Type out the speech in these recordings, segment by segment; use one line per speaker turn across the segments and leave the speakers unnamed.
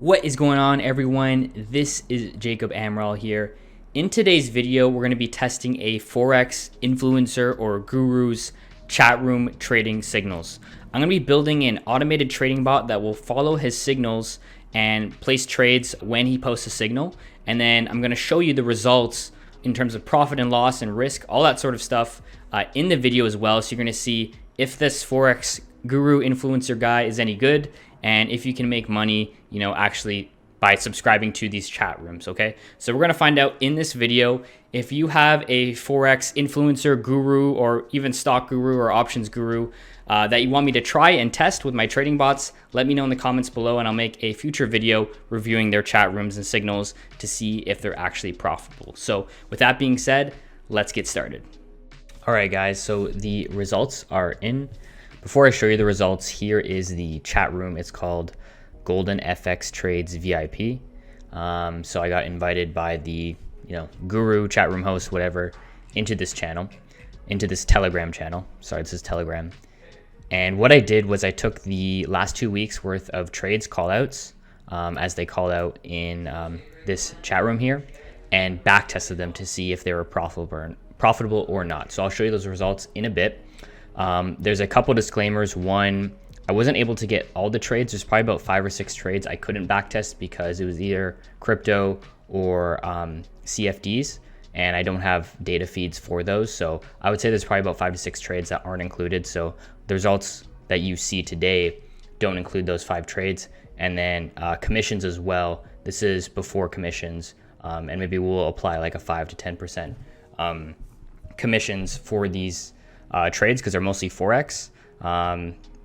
What is going on, everyone? This is Jacob Amaral here. In today's video, we're going to be testing a Forex influencer or guru's chat room trading signals. I'm going to be building an automated trading bot that will follow his signals and place trades when he posts a signal. And then I'm going to show you the results in terms of profit and loss and risk, all that sort of stuff in the video as well. So you're going to see if this Forex guru influencer guy is any good and if you can make money, actually by subscribing to these chat rooms, okay? So we're gonna find out in this video. If you have a Forex influencer guru or even stock guru or options guru that you want me to try and test with my trading bots, let me know in the comments below and I'll make a future video reviewing their chat rooms and signals to see if they're actually profitable. So with that being said, let's get started. All right, guys, so the results are in. Before I show you the results, here is the chat room. It's called Golden FX Trades VIP. So I got invited by the guru, chat room host, whatever, into this channel, into this Telegram channel. Sorry, this is Telegram. And what I did was I took the last 2 weeks worth of trades call outs, as they call out in this chat room here, and back tested them to see if they were profitable or not. So I'll show you those results in a bit. There's a couple disclaimers. One, I wasn't able to get all the trades. There's probably about 5 or 6 trades I couldn't backtest because it was either crypto or CFDs, and I don't have data feeds for those. So I would say there's probably about 5 to 6 trades that aren't included. So the results that you see today don't include those 5 trades. And then commissions as well. This is before commissions, and maybe we'll apply like a 5 to 10% commissions for these trades because they're mostly Forex.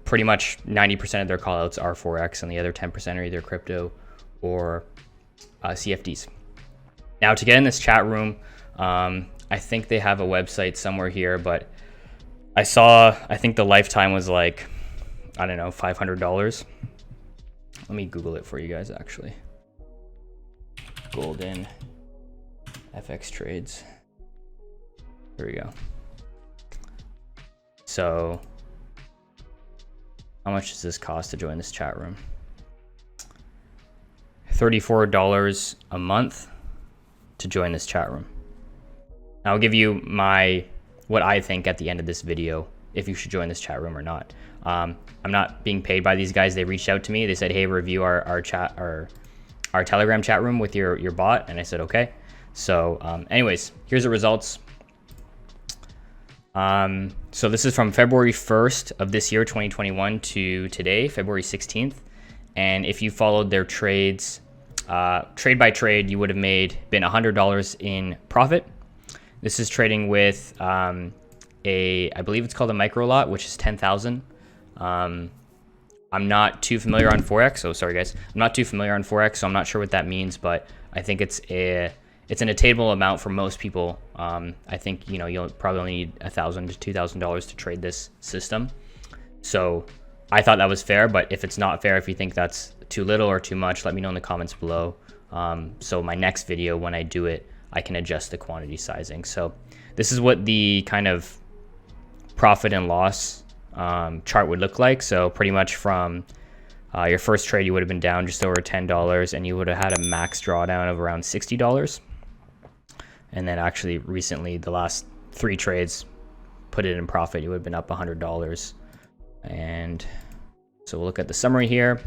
Pretty much 90% of their callouts are Forex, and the other 10% are either crypto or CFDs. Now, to get in this chat room, I think they have a website somewhere here, but I think the lifetime was like, I don't know, $500. Let me Google it for you guys, actually. Golden FX Trades. Here we go. So how much does this cost to join this chat room? $34 a month to join this chat room. Now I'll give you what I think at the end of this video, if you should join this chat room or not. I'm not being paid by these guys. They reached out to me. They said, hey, review our Telegram chat room with your bot. And I said, okay. So anyways, here's the results. So this is from February 1st of this year, 2021 to today, February 16th. And if you followed their trades, trade by trade, you would have been $100 in profit. This is trading with, I believe it's called a micro lot, which is 10,000. I'm not too familiar on Forex. So sorry guys, I'm not too familiar on Forex. So I'm not sure what that means, but I think it's an attainable amount for most people. I think you'll probably only need $1,000 to $2,000 to trade this system. So I thought that was fair, but if it's not fair, if you think that's too little or too much, let me know in the comments below. So my next video, when I do it, I can adjust the quantity sizing. So this is what the kind of profit and loss chart would look like. So pretty much from your first trade, you would have been down just over $10, and you would have had a max drawdown of around $60. And then actually recently, the last 3 trades, put it in profit, you would have been up $100. And so we'll look at the summary here.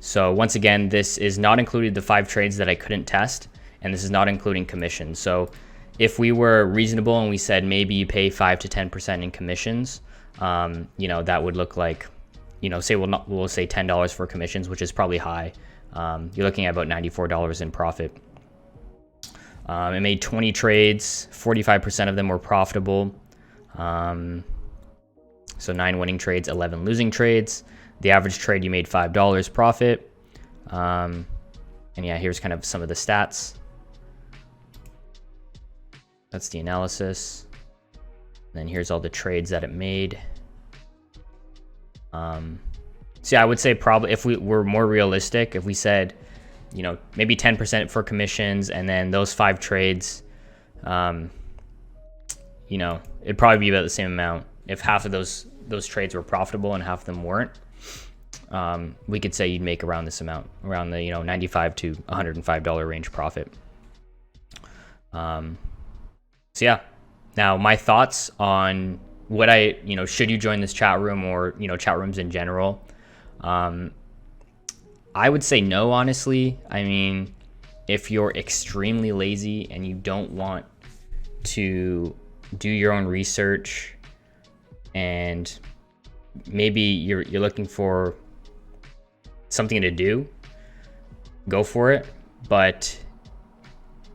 So once again, this is not included the 5 trades that I couldn't test, and this is not including commissions. So if we were reasonable and we said maybe you pay 5 to 10% in commissions, that would look like, say we'll say $10 for commissions, which is probably high. You're looking at about $94 in profit. It made 20 trades, 45% of them were profitable. So 9 winning trades, 11 losing trades. The average trade, you made $5 profit. And yeah, here's kind of some of the stats. That's the analysis. And then here's all the trades that it made. So yeah, I would say probably if we were more realistic, if we said, maybe 10% for commissions, and then those 5 trades, it'd probably be about the same amount if half of those trades were profitable and half of them weren't. we could say you'd make around this amount, around the $95 to $105 range profit. So yeah, now my thoughts on what should you join this chat room, or chat rooms in general. I would say no, honestly. I mean, if you're extremely lazy and you don't want to do your own research, and maybe you're looking for something to do, go for it. But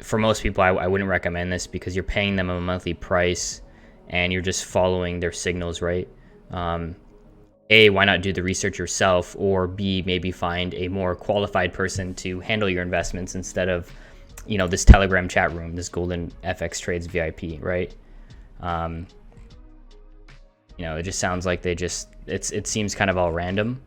for most people, I wouldn't recommend this, because you're paying them a monthly price and you're just following their signals, right? A, why not do the research yourself? Or B, maybe find a more qualified person to handle your investments instead of, this Telegram chat room, this Golden FX Trades VIP, right? It just sounds like it seems kind of all random.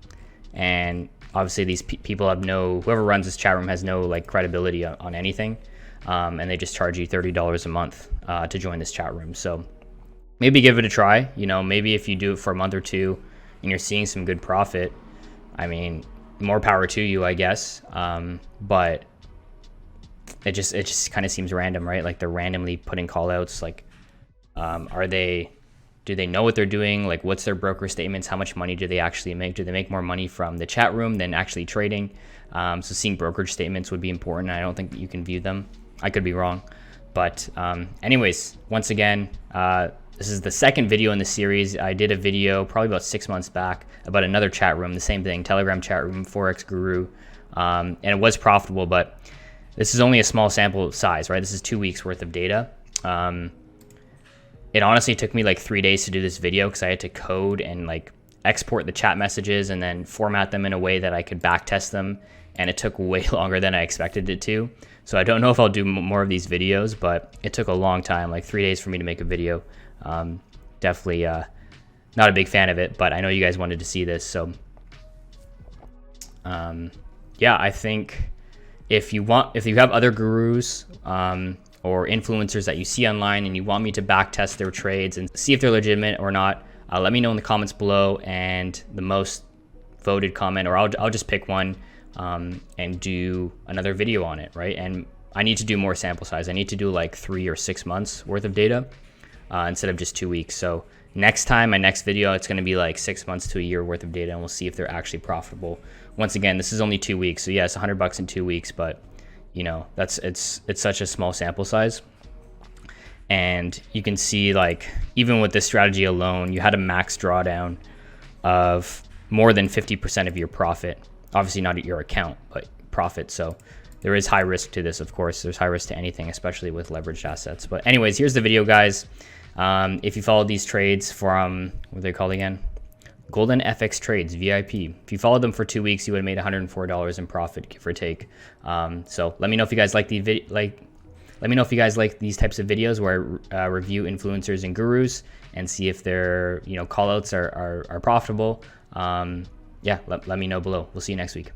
And obviously these people have whoever runs this chat room has no credibility on anything. And they just charge you $30 a month to join this chat room. So maybe give it a try. Maybe if you do it for a month or two and you're seeing some good profit, I mean, more power to you, I guess. But it just kind of seems random, right? Like, they're randomly putting call outs. Do they know what they're doing? What's their broker statements? How much money do they actually make? Do they make more money from the chat room than actually trading? So seeing brokerage statements would be important. I don't think that you can view them. I could be wrong. But anyways, once again, this is the second video in the series. I did a video probably about 6 months back about another chat room, the same thing, Telegram chat room, Forex Guru. And it was profitable, but this is only a small sample size, right? This is 2 weeks worth of data. It honestly took me 3 days to do this video, because I had to code and export the chat messages and then format them in a way that I could back test them. And it took way longer than I expected it to. So I don't know if I'll do more of these videos, but it took a long time, 3 days for me to make a video. Definitely not a big fan of it, but I know you guys wanted to see this. So yeah, I think if you have other gurus or influencers that you see online and you want me to back test their trades and see if they're legitimate or not, let me know in the comments below, and the most voted comment, or I'll just pick one and do another video on it, right? And I need to do more sample size. I need to do 3 or 6 months worth of data instead of just 2 weeks. So next time, my next video, it's going to be 6 months to a year worth of data, and we'll see if they're actually profitable. Once again, this is only 2 weeks, so yeah, it's $100 in 2 weeks, but it's such a small sample size. And you can see, even with this strategy alone, you had a max drawdown of more than 50% of your profit. Obviously not at your account, but profit. So there is high risk to this, of course. There's high risk to anything, especially with leveraged assets. But anyways, here's the video, guys. If you followed these trades from, what are they called again? Golden FX Trades, VIP. If you followed them for 2 weeks, you would have made $104 in profit, give or take. So let me know if you guys like let me know if you guys like these types of videos where I review influencers and gurus and see if their call outs are profitable. Yeah, let me know below. We'll see you next week.